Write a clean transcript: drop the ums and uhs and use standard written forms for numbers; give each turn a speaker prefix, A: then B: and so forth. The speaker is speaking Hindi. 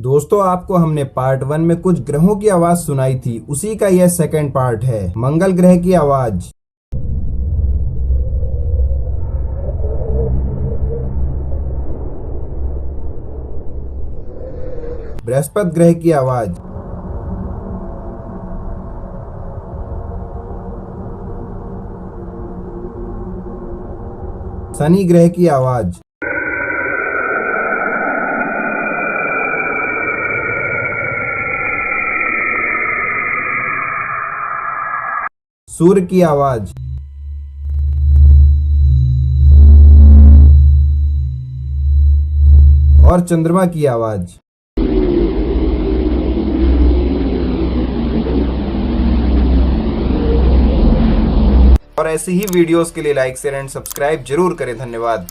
A: दोस्तों, आपको हमने पार्ट 1 में कुछ ग्रहों की आवाज सुनाई थी, उसी का यह सेकंड पार्ट है, मंगल ग्रह की आवाज। बृहस्पति ग्रह की आवाज। शनि ग्रह की आवाज। सूर्य की आवाज। और चंद्रमा की आवाज। और ऐसी ही वीडियोस के लिए लाइक शेयर एंड सब्सक्राइब जरूर करें। धन्यवाद।